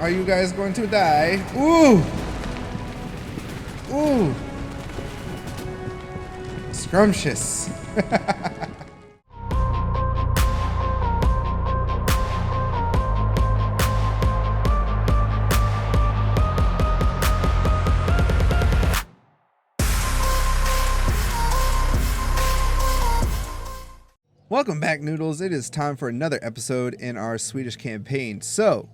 Are you guys going to die? Ooh! Ooh! Scrumptious. Welcome back, Noodles. It is time for another episode in our Swedish campaign. So,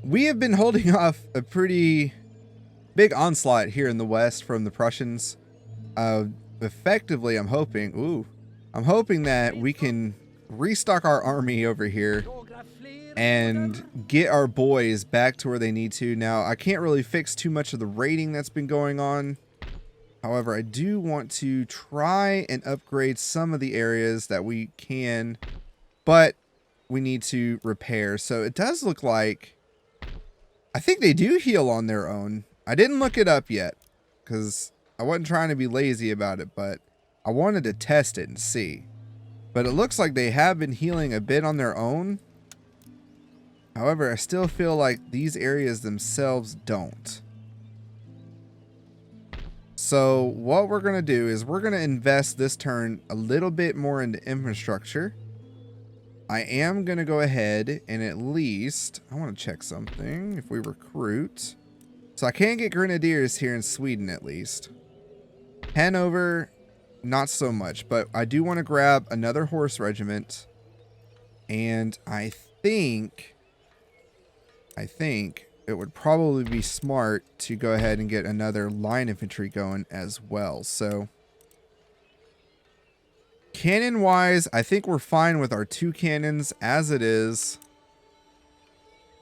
we have been holding off a pretty big onslaught here in the west from the Prussians. Effectively, I'm hoping that we can restock our army over here and get our boys back to where they need to. Now, I can't really fix too much of the raiding that's been going on. However, I do want to try and upgrade some of the areas that we can, but we need to repair. So it does look like, I think they do heal on their own. I didn't look it up yet because I wasn't trying to be lazy about it, but I wanted to test it and see. But it looks like they have been healing a bit on their own. However, I still feel like these areas themselves don't. So what we're going to do is we're going to invest this turn a little bit more into infrastructure. I am going to go ahead and at least, I want to check something. If we recruit. So I can get grenadiers here in Sweden at least. Hanover, not so much. But I do want to grab another horse regiment. And I think it would probably be smart to go ahead and get another line infantry going as well. So cannon wise, I think we're fine with our 2 cannons as it is.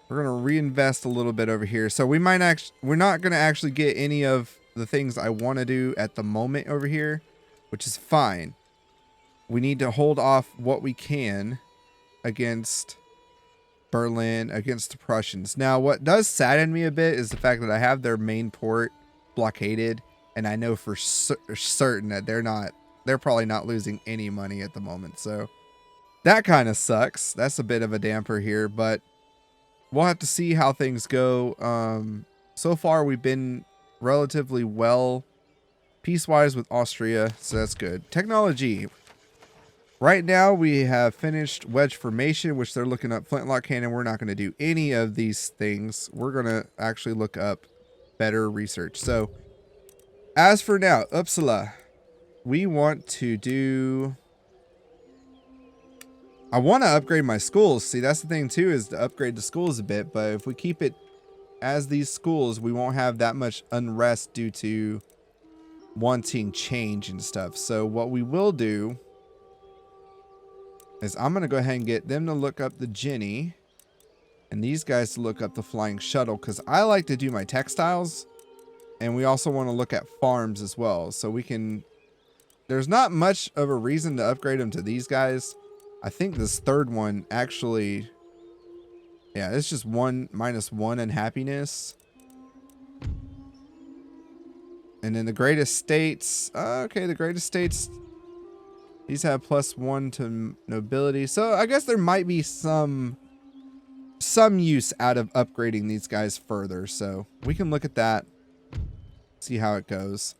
We're going to reinvest a little bit over here. So we're not going to actually get any of the things I want to do at the moment over here, which is fine. We need to hold off what we can against Berlin, against the Prussians. Now, what does sadden me a bit is the fact that I have their main port blockaded, and I know for certain that they're probably not losing any money at the moment. So that kind of sucks. That's a bit of a damper here, but we'll have to see how things go. So far, we've been relatively well peace-wise with Austria, so that's good. Technology. Right now, we have finished wedge formation, which they're looking up flintlock cannon. We're not going to do any of these things. We're going to actually look up better research. So, as for now, Uppsala, we want to do... I want to upgrade my schools. See, that's the thing, too, is to upgrade the schools a bit. But if we keep it as these schools, we won't have that much unrest due to wanting change and stuff. So, what we will do is I'm going to go ahead and get them to look up the Jenny and these guys to look up the flying shuttle, because I like to do my textiles, and we also want to look at farms as well. So we can, there's not much of a reason to upgrade them to these guys. I think this third one actually, yeah, it's just -1 in happiness. And then the greatest states, okay, the greatest states, these have +1 to nobility. So I guess there might be some use out of upgrading these guys further. So we can look at that, see how it goes.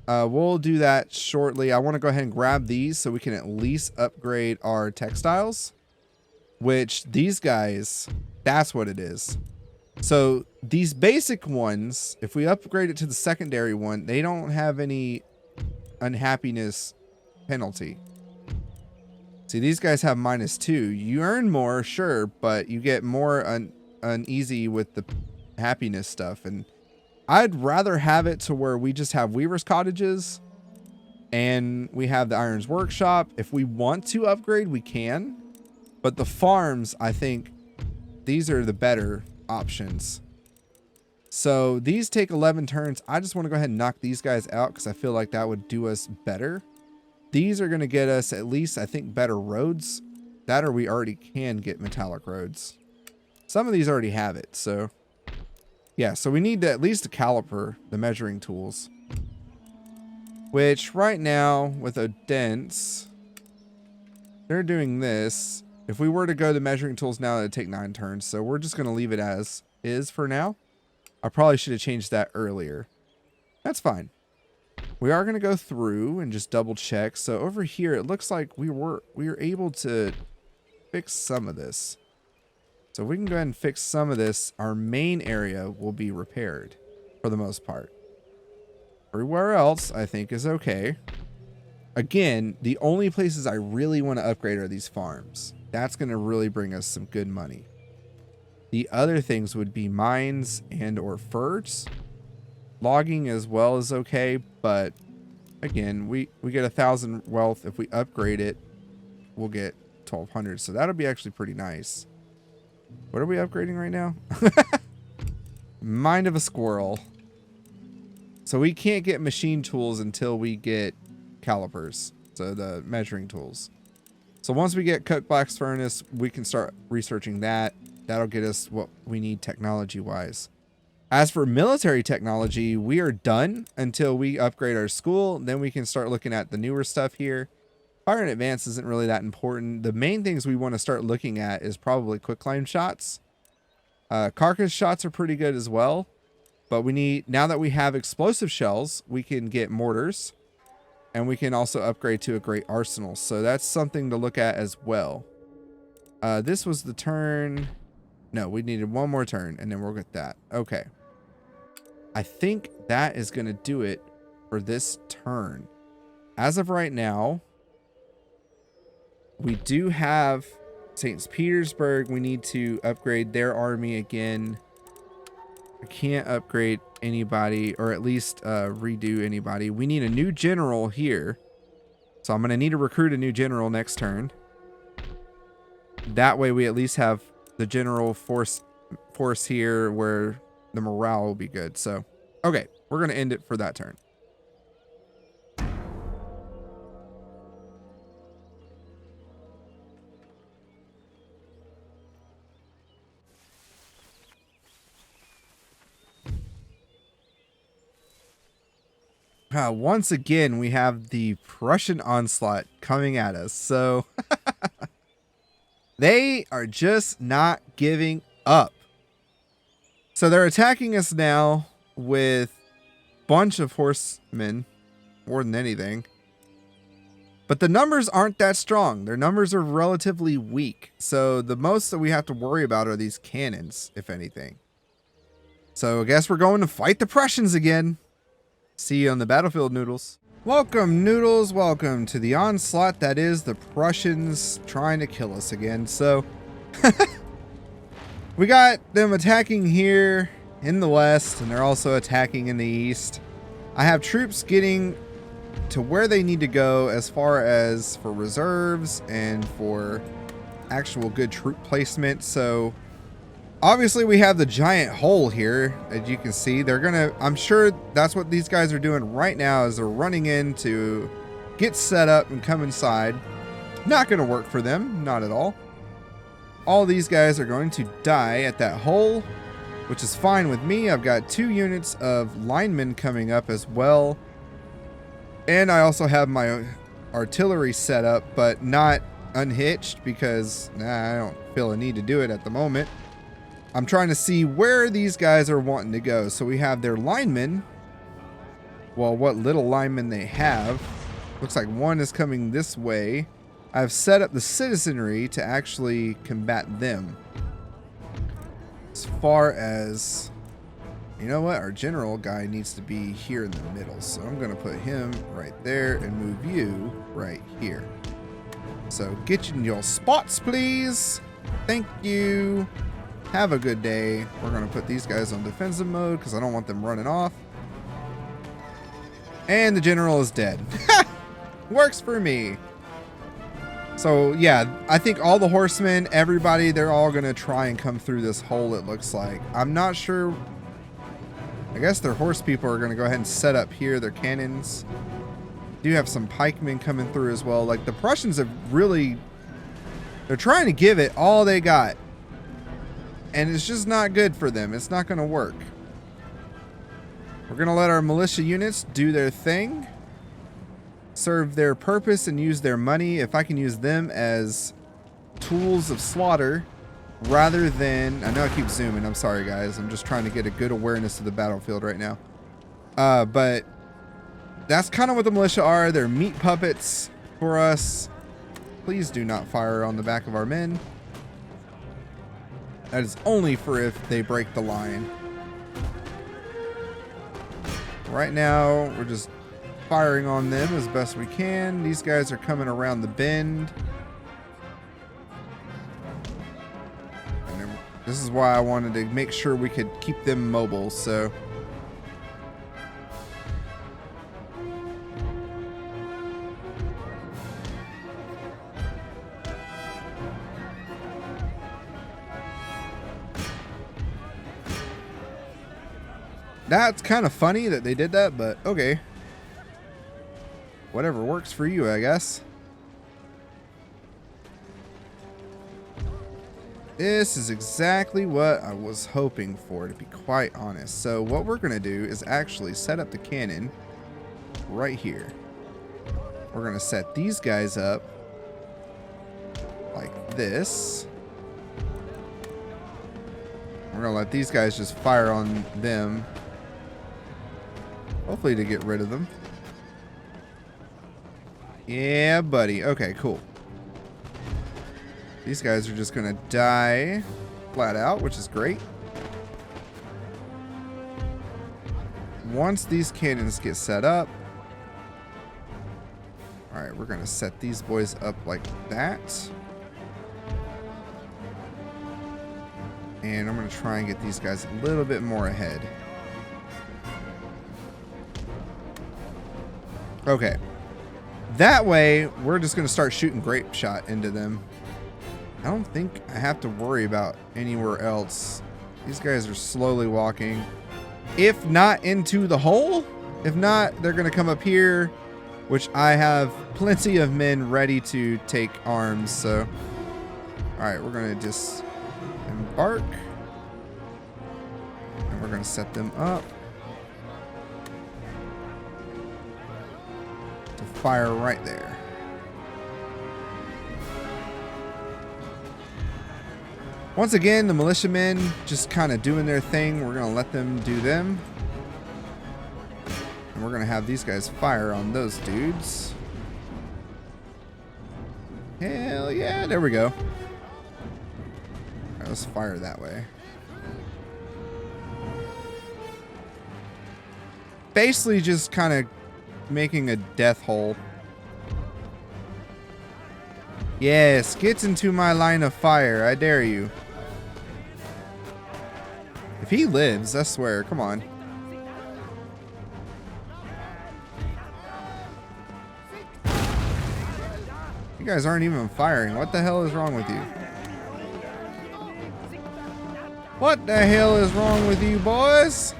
We'll do that shortly. I want to go ahead and grab these so we can at least upgrade our textiles, which these guys, that's what it is. So these basic ones, if we upgrade it to the secondary one, they don't have any unhappiness penalty. See, these guys have -2. You earn more, sure, but you get more uneasy with the happiness stuff. And I'd rather have it to where we just have weavers' cottages and we have the irons workshop. If we want to upgrade, we can. But the farms, I think these are the better options. So these take 11 turns. I just want to go ahead and knock these guys out because I feel like that would do us better. These are going to get us at least, I think, better roads. That or we already can get metallic roads. Some of these already have it. So, yeah. So we need to, at least a caliper, the measuring tools. Which right now, with a dense, they're doing this. If we were to go to measuring tools now, it'd take 9 turns. So we're just going to leave it as is for now. I probably should have changed that earlier. That's fine. We are going to go through and just double check. So over here, it looks like we were able to fix some of this. So if we can go ahead and fix some of this, our main area will be repaired for the most part. Everywhere else, I think, is okay. Again, the only places I really want to upgrade are these farms. That's going to really bring us some good money. The other things would be mines and or furs. Logging as well is okay, but again, we get 1,000 wealth. If we upgrade it, we'll get 1,200. So that'll be actually pretty nice. What are we upgrading right now? Mind of a squirrel. So we can't get machine tools until we get calipers. So the measuring tools. So once we get cook blast furnace, we can start researching that. That'll get us what we need technology wise. As for military technology, we are done until we upgrade our school. Then we can start looking at the newer stuff here. Fire and advance isn't really that important. The main things we want to start looking at is probably quicklime shots. Carcass shots are pretty good as well. But we need, now that we have explosive shells, we can get mortars. And we can also upgrade to a great arsenal. So that's something to look at as well. This was the turn. No, we needed one more turn and then we'll get that. Okay. I think that is going to do it for this turn. As of right now, we do have St. Petersburg. We need to upgrade their army again. I can't upgrade anybody, or at least redo anybody. We need a new general here. So I'm going to need to recruit a new general next turn. That way we at least have the general force here where the morale will be good. So, okay, we're going to end it for that turn. Once again, we have the Prussian onslaught coming at us. So they are just not giving up. So they're attacking us now with a bunch of horsemen, more than anything. But the numbers aren't that strong. Their numbers are relatively weak. So the most that we have to worry about are these cannons, if anything. So I guess we're going to fight the Prussians again. See you on the battlefield, Noodles. Welcome, Noodles. Welcome to the onslaught that is the Prussians trying to kill us again. So, we got them attacking here in the west, and they're also attacking in the east. I have troops getting to where they need to go as far as for reserves and for actual good troop placement. So, obviously, we have the giant hole here, as you can see. They're gonna, I'm sure that's what these guys are doing right now, is they're running in to get set up and come inside. Not gonna work for them, not at all. All these guys are going to die at that hole, which is fine with me. I've got 2 units of linemen coming up as well. And I also have my artillery set up, but not unhitched because I don't feel a need to do it at the moment. I'm trying to see where these guys are wanting to go. So we have their linemen. Well, what little linemen they have. Looks like one is coming this way. I've set up the citizenry to actually combat them. As far as, you know what? Our general guy needs to be here in the middle. So I'm going to put him right there and move you right here. So get in your spots, please. Thank you. Have a good day. We're going to put these guys on defensive mode because I don't want them running off. And the general is dead. Works for me. So, yeah, I think all the horsemen, everybody, they're all going to try and come through this hole, it looks like. I'm not sure. I guess their horse people are going to go ahead and set up here, their cannons. Do have some pikemen coming through as well. Like, the Prussians have really, they're trying to give it all they got. And it's just not good for them. It's not going to work. We're going to let our militia units do their thing. Serve their purpose and use their money. If I can use them as tools of slaughter, rather than, I know I keep zooming, I'm sorry guys, I'm just trying to get a good awareness of the battlefield right now. But that's kind of what the militia are. They're meat puppets for us. Please do not fire on the back of our men. That is only for if they break the line. Right now, we're just firing on them as best we can. These guys are coming around the bend. And this is why I wanted to make sure we could keep them mobile, so. That's kind of funny that they did that, but okay. Whatever works for you, I guess. This is exactly what I was hoping for, to be quite honest. So what we're going to do is actually set up the cannon right here. We're going to set these guys up like this. We're going to let these guys just fire on them. Hopefully to get rid of them. Yeah, buddy. Okay, cool. These guys are just going to die flat out, which is great. Once these cannons get set up. Alright, we're going to set these boys up like that. And I'm going to try and get these guys a little bit more ahead. Okay. That way, we're just going to start shooting grape shot into them. I don't think I have to worry about anywhere else. These guys are slowly walking. If not into the hole, if not, they're going to come up here, which I have plenty of men ready to take arms. So, all right, we're going to just embark. And we're going to set them up. Fire right there. Once again, the militiamen just kind of doing their thing. We're going to let them do them. And we're going to have these guys fire on those dudes. Hell yeah, there we go. All right, let's fire that way. Basically just kind of making a death hole. Yes, get into my line of fire. I dare you. If he lives, I swear. Come on. You guys aren't even firing. What the hell is wrong with you? What the hell is wrong with you, boys?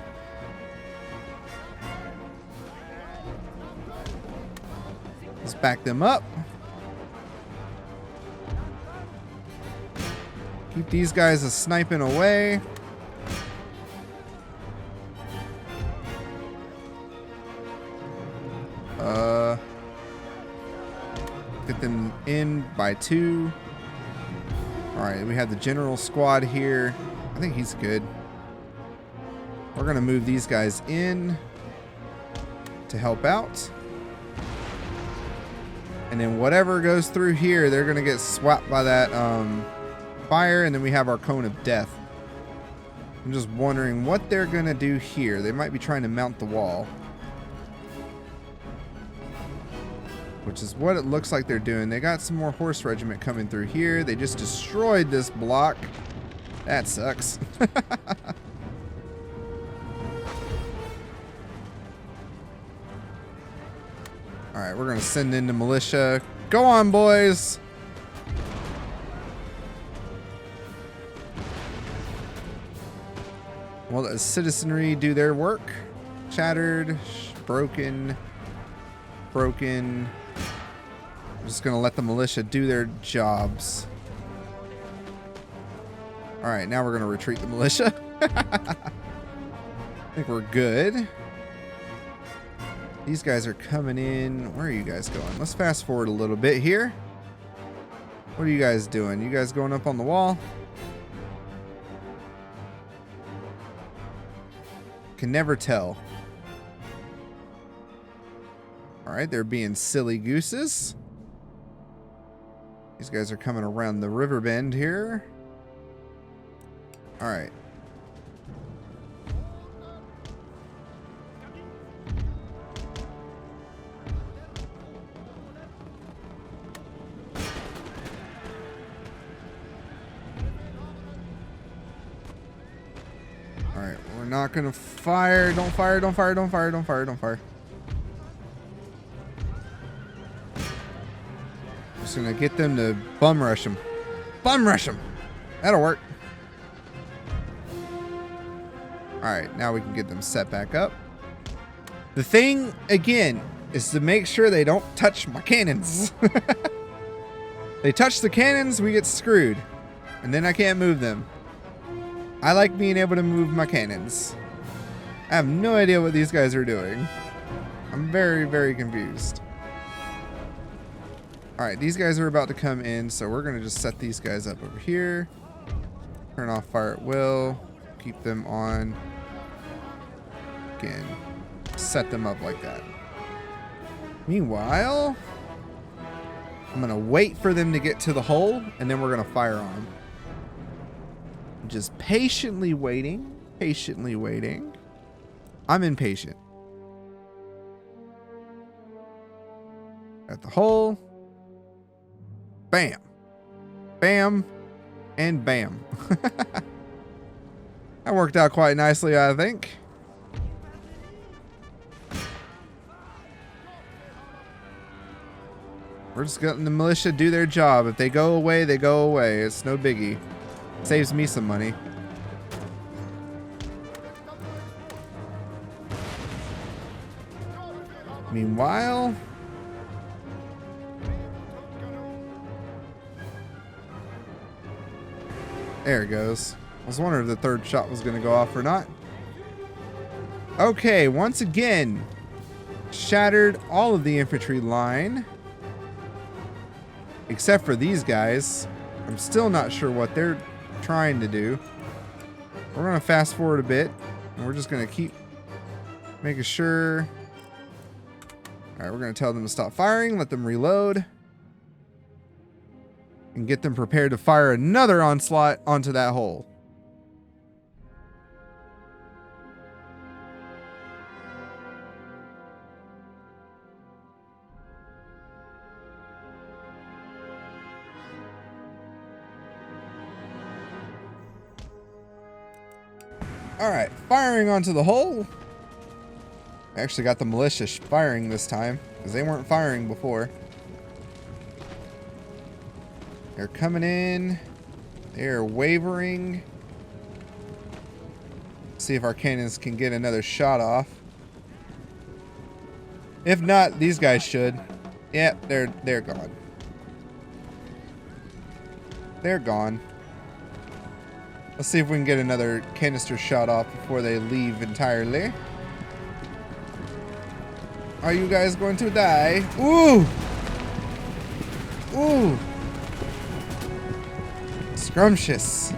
Let's back them up. Keep these guys a sniping away. Get them in by 2. Alright, we have the general squad here. I think he's good. We're going to move these guys in to help out. And then whatever goes through here, they're going to get swapped by that fire. And then we have our cone of death. I'm just wondering what they're going to do here. They might be trying to mount the wall. Which is what it looks like they're doing. They got some more horse regiment coming through here. They just destroyed this block. That sucks. Alright, we're going to send in the militia. Go on, boys! Well, the citizenry do their work. Shattered, broken, broken. I'm just going to let the militia do their jobs. Alright, now we're going to retreat the militia. I think we're good. These guys are coming in. Where are you guys going? Let's fast forward a little bit here. What are you guys doing? You guys going up on the wall? Can never tell. Alright, they're being silly gooses. These guys are coming around the river bend here. Alright. Alright, we're not gonna fire. Don't fire, don't fire, don't fire, don't fire, don't fire. Just gonna get them to bum rush them. Bum rush them! That'll work. Alright, now we can get them set back up. The thing, again, is to make sure they don't touch my cannons. They touch the cannons, we get screwed. And then I can't move them. I like being able to move my cannons. I have no idea what these guys are doing. I'm very, very confused. Alright, these guys are about to come in, so we're going to just set these guys up over here. Turn off fire at will. Keep them on. Again, set them up like that. Meanwhile, I'm going to wait for them to get to the hole, and then we're going to fire on them. Just patiently waiting. Patiently waiting. I'm impatient. At the hole. Bam. Bam. And bam. That worked out quite nicely, I think. We're just letting the militia do their job. If they go away, they go away. It's no biggie. Saves me some money. Meanwhile, there it goes. I was wondering if the third shot was going to go off or not. Okay, once again, shattered all of the infantry line. Except for these guys. I'm still not sure what they're trying to do. We're going to fast forward a bit. And we're just going to keep making sure. Alright, we're going to tell them to stop firing. Let them reload. And get them prepared to fire another onslaught onto that hole. Alright, firing onto the hole. I actually got the militia firing this time, because they weren't firing before. They're coming in. They're wavering. See if our cannons can get another shot off. If not, these guys should. Yep, they're gone. They're gone. Let's see if we can get another canister shot off before they leave entirely. Are you guys going to die? Ooh! Ooh! Scrumptious.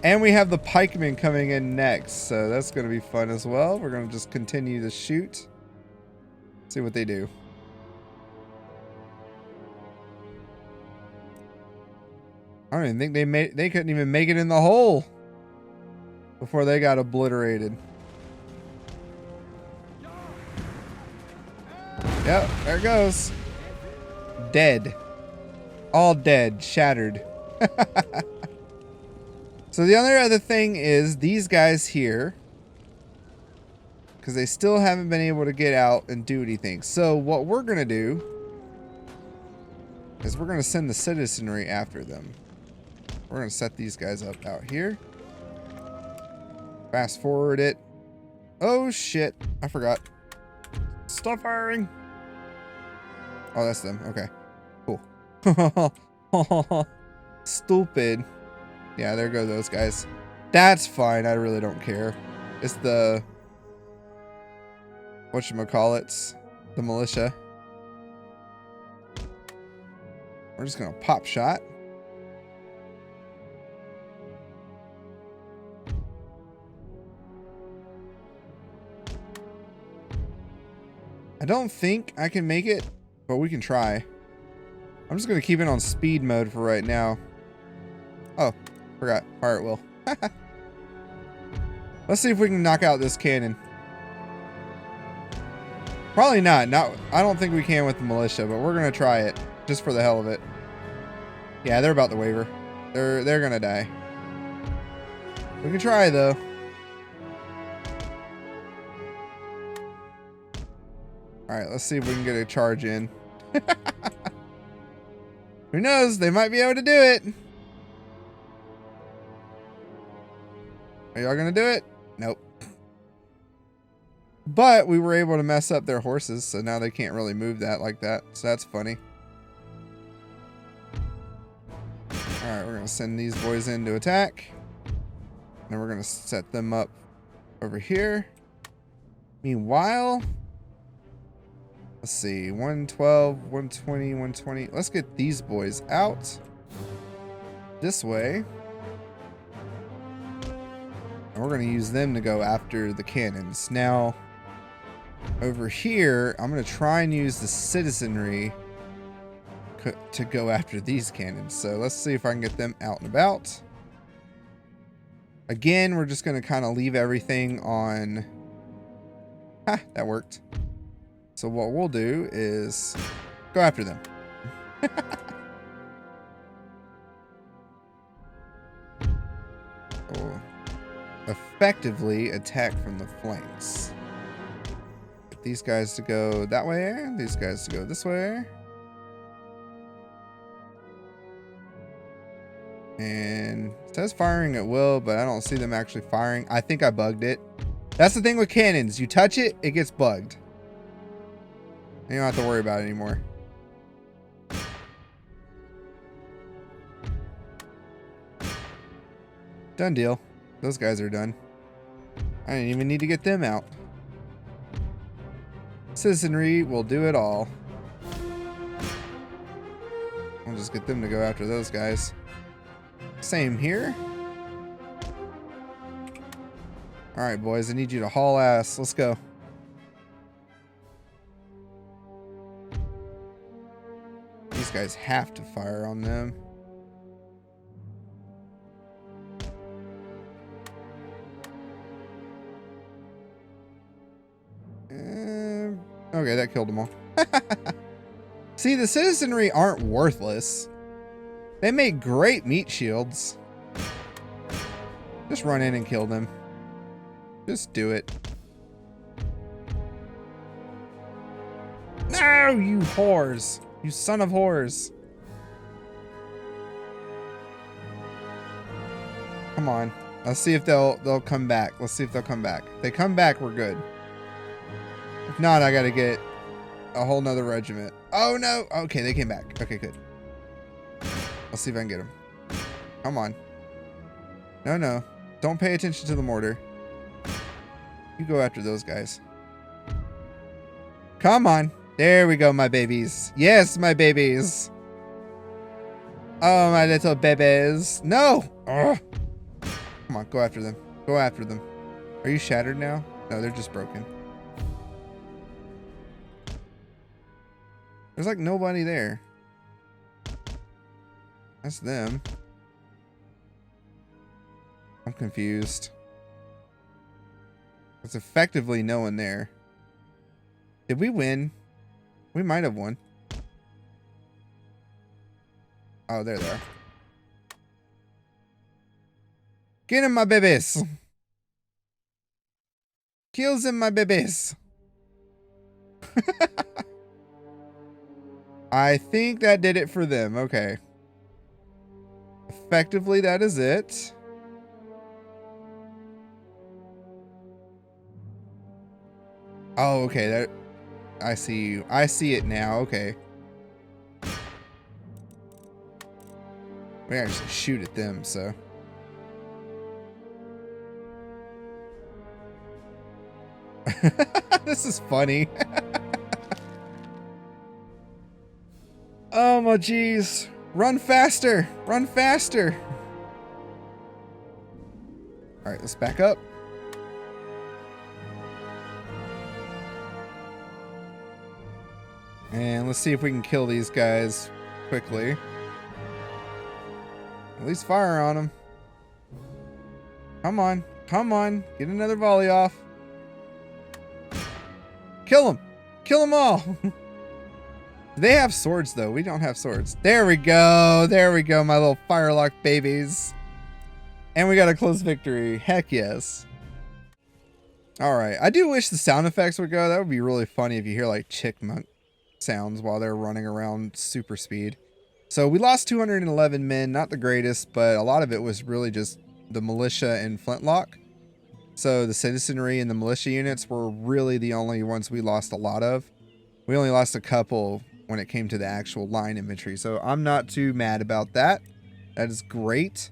And we have the pikemen coming in next, so that's going to be fun as well. We're going to just continue to shoot. See what they do. I don't even think they couldn't even make it in the hole before they got obliterated. Yep, there it goes. Dead. All dead, shattered. So the other thing is these guys here, because they still haven't been able to get out and do anything. So what we're going to do is we're going to send the citizenry after them. We're going to set these guys up out here. Fast forward it. Oh, shit. I forgot. Stop firing. Oh, that's them. Okay. Cool. Stupid. Yeah, there go those guys. That's fine. I really don't care. It's the... whatchamacallits. The militia. We're just going to pop shot. I don't think I can make it, but we can try. I'm just going to keep it on speed mode for right now. Oh, forgot. Fire at will. Let's see if we can knock out this cannon. Probably not. I don't think we can with the militia, but we're going to try it just for the hell of it. Yeah, they're about to waver. They're going to die. We can try though. All right, let's see if we can get a charge in. Who knows? They might be able to do it. Are y'all gonna do it? Nope. But we were able to mess up their horses, so now they can't really move that like that. So that's funny. All right, we're gonna send these boys in to attack. And we're gonna set them up over here. Meanwhile, let's see, 112, 120, 120. Let's get these boys out this way. And we're going to use them to go after the cannons. Now, over here, I'm going to try and use the citizenry to go after these cannons. So let's see if I can get them out and about. Again, we're just going to kind of leave everything on... Ha, that worked. So what we'll do is go after them. We'll effectively attack from the flanks. Get these guys to go that way, these guys to go this way. And it says firing at will, but I don't see them actually firing. I think I bugged it. That's the thing with cannons. You touch it, it gets bugged. You don't have to worry about it anymore. Done deal. Those guys are done. I didn't even need to get them out. Citizenry will do it all. I'll just get them to go after those guys. Same here. Alright, boys. I need you to haul ass. Let's go. These guys have to fire on them. Okay, that killed them all. See, the citizenry aren't worthless. They make great meat shields. Just run in and kill them. Just do it. No, you whores. You son of whores. Come on. Let's see if they'll come back. Let's see if they'll come back. If they come back, we're good. If not, I gotta get a whole nother regiment. Oh no. Okay, they came back. Okay, good. Let's see if I can get them. Come on. No, no. Don't pay attention to the mortar. You go after those guys. Come on. There we go, my babies. Yes, my babies. Oh, my little babies. No. Ugh. Come on, go after them. Go after them. Are you shattered now? No, they're just broken. There's like nobody there. That's them. I'm confused. There's effectively no one there. Did we win? We might have won. Oh, there they are. Get him, my babies. Kills him, my babies. I think that did it for them. Okay. Effectively, that is it. Oh, okay. That I see you. I see it now. Okay. We actually shoot at them, so. This is funny. Oh my jeez. Run faster. Run faster. All right, let's back up. And let's see if we can kill these guys quickly. At least fire on them. Come on. Come on. Get another volley off. Kill them. Kill them all. They have swords, though. We don't have swords. There we go. There we go, my little firelock babies. And we got a close victory. Heck yes. All right. I do wish the sound effects would go. That would be really funny if you hear like chickmunk sounds while they're running around super speed. So we lost 211 men. Not the greatest, but a lot of it was really just the militia and flintlock. So the citizenry and the militia units were really the only ones we lost a lot of. We only lost a couple when it came to the actual line infantry. So I'm not too mad about that. That is great.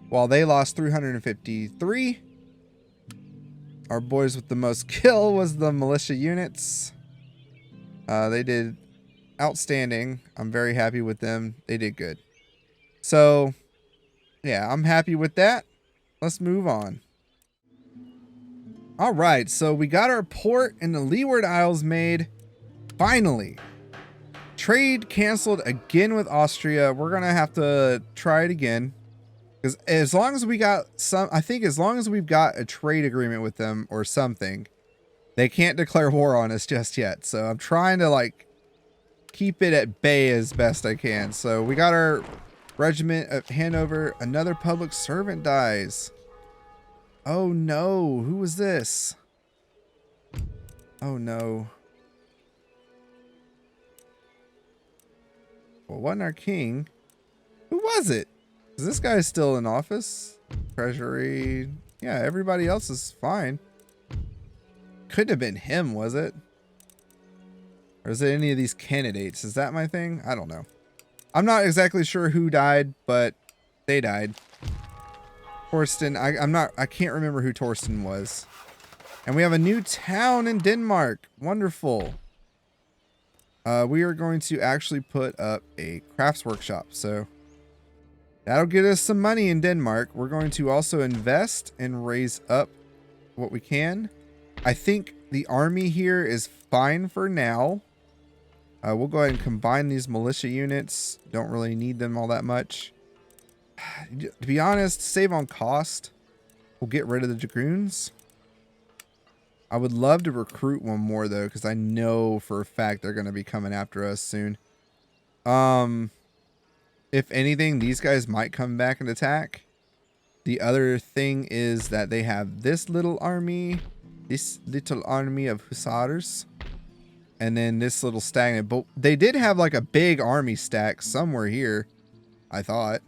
While they lost 353. Our boys with the most kill was the militia units. They did outstanding. I'm very happy with them. They did good. So, yeah, I'm happy with that. Let's move on. All right, so we got our port in the Leeward Isles made. Finally. Trade canceled again with Austria. We're going to have to try it again. Because as long as we got I think as long as we've got a trade agreement with them or something, they can't declare war on us just yet. So I'm trying to like keep it at bay as best I can. So we got our regiment at Hanover. Another public servant dies. Oh no, who was this? Oh no. Well, it wasn't our king. Who was it? Is this guy still in office? Treasury. Yeah, everybody else is fine. Couldn't have been him, was it? Or is it any of these candidates? Is that my thing? I don't know. I'm not exactly sure who died, but they died. Torsten, I can't remember who Torsten was. And we have a new town in Denmark. Wonderful. We are going to actually put up a crafts workshop. So that'll get us some money in Denmark. We're going to also invest and raise up what we can. I think the army here is fine for now. We'll go ahead and combine these militia units. Don't really need them all that much. To be honest, save on cost. We'll get rid of the dragoons. I would love to recruit one more though, because I know for a fact they're going to be coming after us soon. If anything, these guys might come back and attack. The other thing is that they have this little army of hussars. And then this little stagnant. But they did have like a big army stack somewhere here, I thought.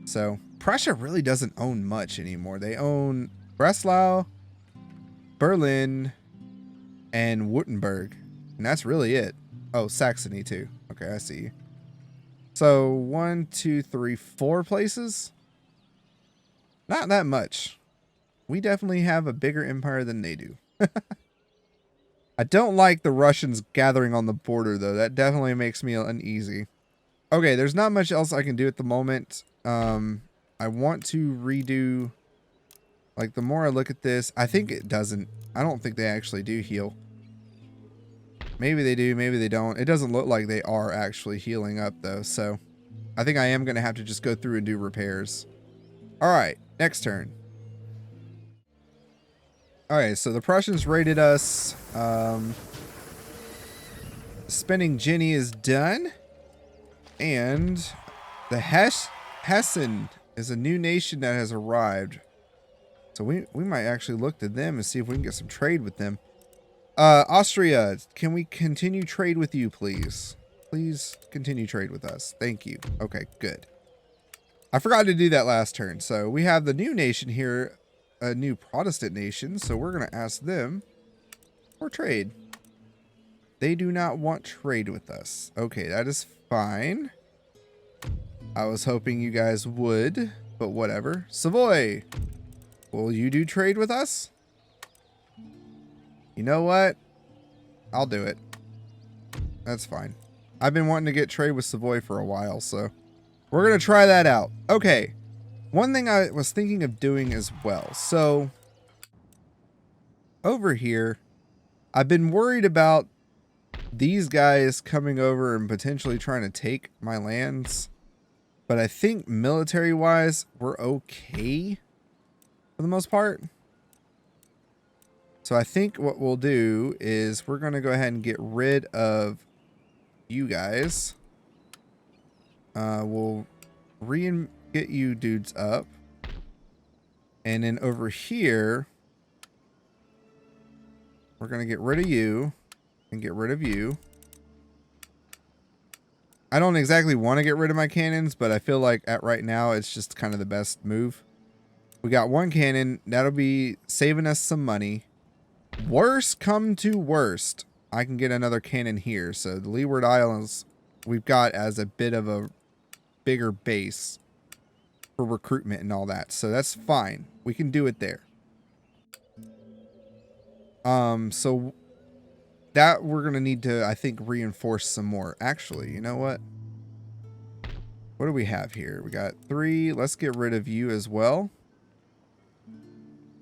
So Prussia really doesn't own much anymore. They own Breslau, Berlin, and Württemberg. And that's really it. Oh, Saxony too. Okay, I see. So 1, 2, 3, 4 places. Not that much. We definitely have a bigger empire than they do. I don't like the Russians gathering on the border, though. That definitely makes me uneasy. Okay, there's not much else I can do at the moment. I want to redo... Like, the more I look at this, I think it doesn't... I don't think they actually do heal. Maybe they do, maybe they don't. It doesn't look like they are actually healing up, though. So, I think I am going to have to just go through and do repairs. Alright, next turn. Alright, so the Prussians raided us. Spending Jenny is done. And the Hessen is a new nation that has arrived. So we might actually look to them and see if we can get some trade with them. Austria, can we continue trade with you, please? Please continue trade with us. Thank you. Okay, good. I forgot to do that last turn. So we have the new nation here, a new Protestant nation. So we're going to ask them for trade. They do not want trade with us. Okay, that is fine. I was hoping you guys would, but whatever. Savoy, will you do trade with us? You know what? I'll do it. That's fine. I've been wanting to get trade with Savoy for a while, so we're going to try that out. Okay. One thing I was thinking of doing as well. So over here, I've been worried about these guys coming over and potentially trying to take my lands. But I think military-wise, we're okay for the most part. So I think what we'll do is we're going to go ahead and get rid of you guys. We'll get you dudes up. And then over here, we're going to get rid of you and get rid of you. I don't exactly want to get rid of my cannons, but I feel like at right now, it's just kind of the best move. We got one cannon. That'll be saving us some money. Worst come to worst, I can get another cannon here. So the Leeward Islands we've got as a bit of a bigger base for recruitment and all that. So that's fine. We can do it there. So that we're going to need to, I think, reinforce some more. Actually, you know what? What do we have here? We got 3. Let's get rid of you as well.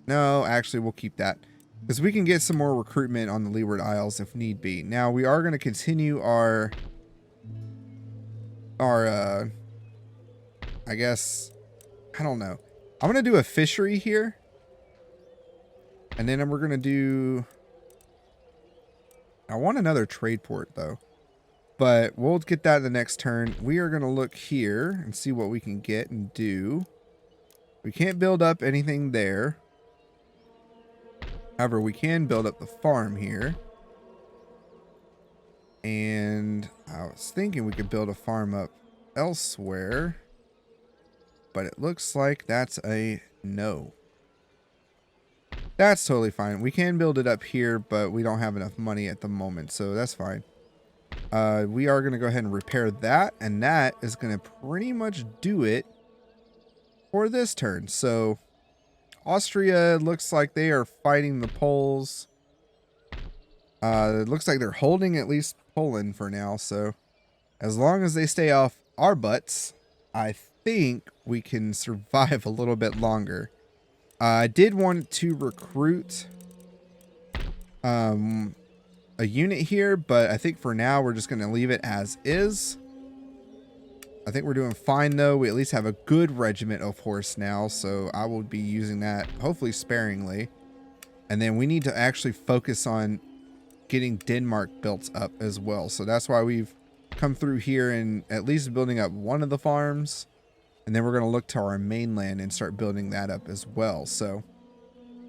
No, actually, we'll keep that. Because we can get some more recruitment on the Leeward Isles if need be. Now, we are going to continue our I guess, I don't know. I'm going to do a fishery here. And then we're going to do, I want another trade port though. But we'll get that in the next turn. We are going to look here and see what we can get and do. We can't build up anything there. However, we can build up the farm here. And I was thinking we could build a farm up elsewhere. But it looks like that's a no. That's totally fine. We can build it up here, but we don't have enough money at the moment. So that's fine. We are going to go ahead and repair that. And that is going to pretty much do it for this turn. So Austria looks like they are fighting the Poles. It looks like they're holding at least Poland for now. So as long as they stay off our butts, I think we can survive a little bit longer. I did want to recruit a unit here, but I think for now we're just going to leave it as is. I think we're doing fine though. We at least have a good regiment of horse now, so I will be using that hopefully sparingly. And then we need to actually focus on getting Denmark built up as well. So that's why we've come through here and at least building up one of the farms. And then we're going to look to our mainland and start building that up as well. So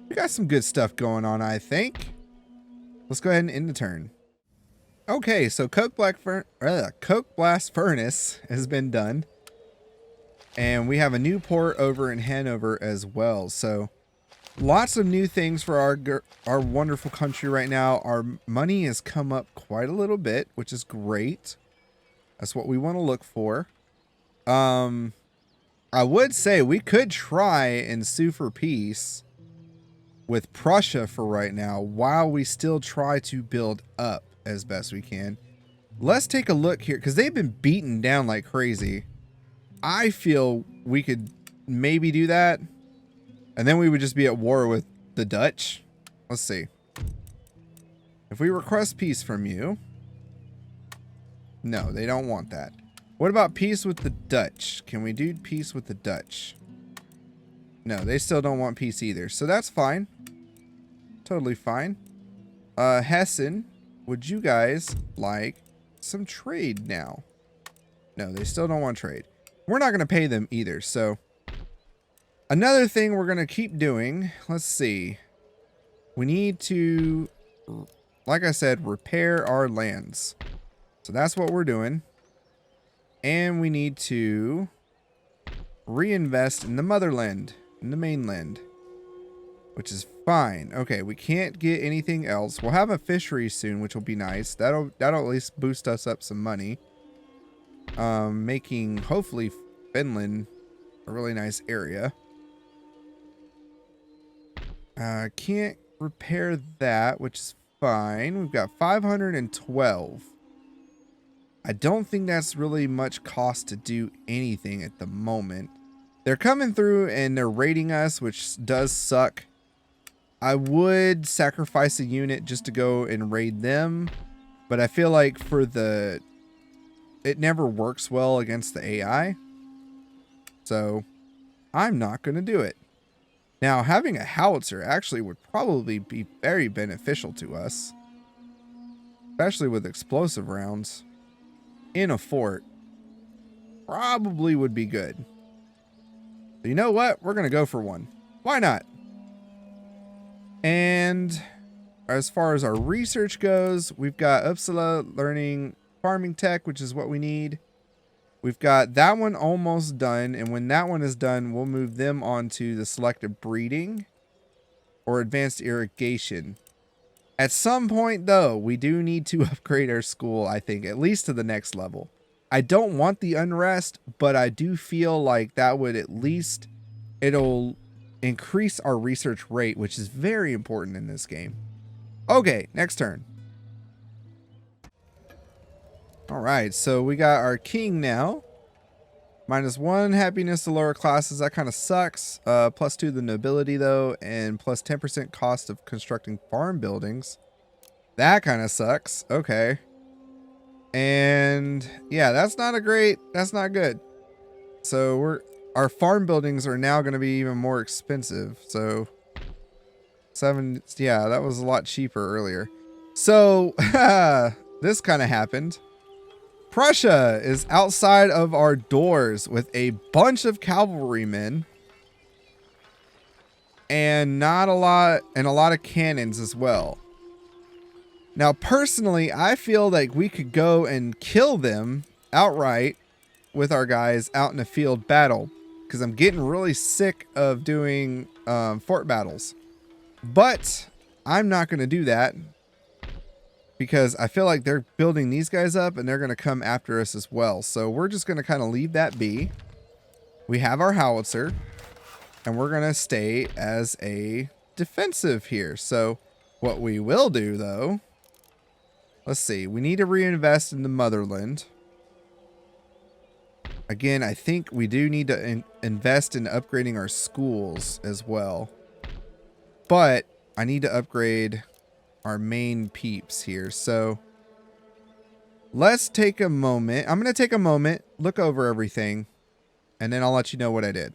we got some good stuff going on, I think. Let's go ahead and end the turn. Okay, so Coke Blast Furnace has been done. And we have a new port over in Hanover as well. So lots of new things for our wonderful country right now. Our money has come up quite a little bit, which is great. That's what we want to look for. I would say we could try and sue for peace with Prussia for right now while we still try to build up as best we can. Let's take a look here because they've been beaten down like crazy. I feel we could maybe do that. And then we would just be at war with the Dutch. Let's see. If we request peace from you. No, they don't want that. What about peace with the Dutch? Can we do peace with the Dutch? No, they still don't want peace either. So that's fine. Totally fine. Hessen, would you guys like some trade now? No, they still don't want trade. We're not going to pay them either. So another thing we're going to keep doing. Let's see. We need to, like I said, repair our lands. So that's what we're doing. And we need to reinvest in the motherland, in the mainland, which is fine. Okay, we can't get anything else. We'll have a fishery soon, which will be nice. That'll at least boost us up some money. Making hopefully Finland a really nice area. Can't repair that, which is fine. We've got 512. I don't think that's really much cost to do anything at the moment. They're coming through and they're raiding us, which does suck. I would sacrifice a unit just to go and raid them. But I feel like it never works well against the AI. So I'm not going to do it. Now, having a howitzer actually would probably be very beneficial to us, especially with explosive rounds in a fort. Probably would be good. But you know what? We're going to go for one. Why not? And as far as our research goes, we've got Uppsala learning farming tech, which is what we need. We've got that one almost done, and when that one is done, we'll move them on to the selective breeding or advanced irrigation. At some point, though, we do need to upgrade our school, I think, at least to the next level. I don't want the unrest, but I do feel like that would at least, it'll increase our research rate, which is very important in this game. Okay, next turn. All right, so we got our king now. -1 happiness to lower classes. That kind of sucks. +2 the nobility, though, and plus 10% cost of constructing farm buildings. That kind of sucks. Okay. And yeah, that's not good. So our farm buildings are now going to be even more expensive. So yeah, that was a lot cheaper earlier. So this kind of happened. Prussia is outside of our doors with a bunch of cavalrymen and a lot of cannons as well. Now, personally, I feel like we could go and kill them outright with our guys out in a field battle, because I'm getting really sick of doing fort battles. But I'm not going to do that, because I feel like they're building these guys up and they're going to come after us as well. So we're just going to kind of leave that be. We have our howitzer and we're going to stay as a defensive here. So what we will do, though, let's see. We need to reinvest in the motherland. Again, I think we do need to invest in upgrading our schools as well. But I need to upgrade our main peeps here. So let's take a moment. I'm going to take a moment, look over everything, and then I'll let you know what I did.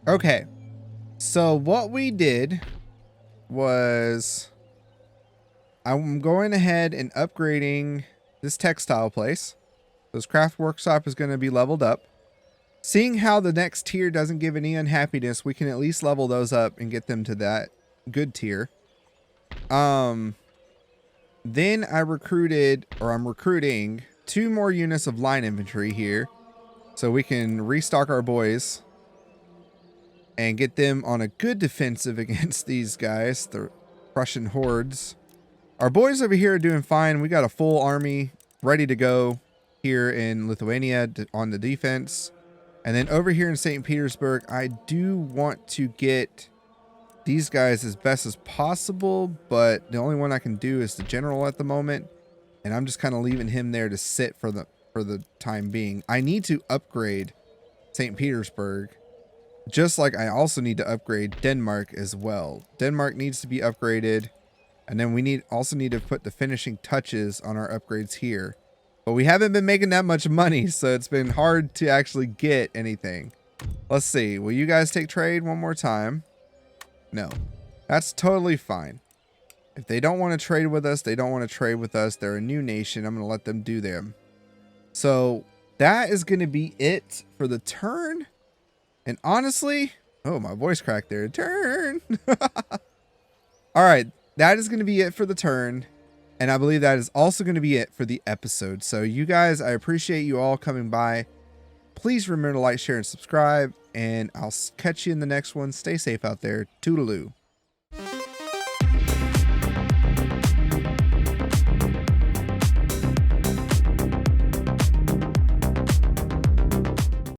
Okay. So what we did was I'm going ahead and upgrading this textile place. This craft workshop is going to be leveled up. Seeing how the next tier doesn't give any unhappiness, we can at least level those up and get them to that good tier. Then I'm recruiting 2 more units of line infantry here, so we can restock our boys and get them on a good defensive against these guys, the Prussian hordes. Our boys over here are doing fine. We got a full army ready to go here in Lithuania on the defense. And then over here in St. Petersburg, I do want to get these guys as best as possible, but the only one I can do is the general at the moment, and I'm just kind of leaving him there to sit for the time being. I need to upgrade St. Petersburg, just like I also need to upgrade Denmark as well. Denmark needs to be upgraded, and then we also need to put the finishing touches on our upgrades here. But we haven't been making that much money, so it's been hard to actually get anything. Let's see. Will you guys take trade one more time? No. That's totally fine. If they don't want to trade with us, they don't want to trade with us. They're a new nation. I'm going to let them do them. So that is going to be it for the turn. And honestly, oh, my voice cracked there. Turn. All right. That is going to be it for the turn. And I believe that is also going to be it for the episode. So you guys, I appreciate you all coming by. Please remember to like, share, and subscribe. And I'll catch you in the next one. Stay safe out there. Toodaloo.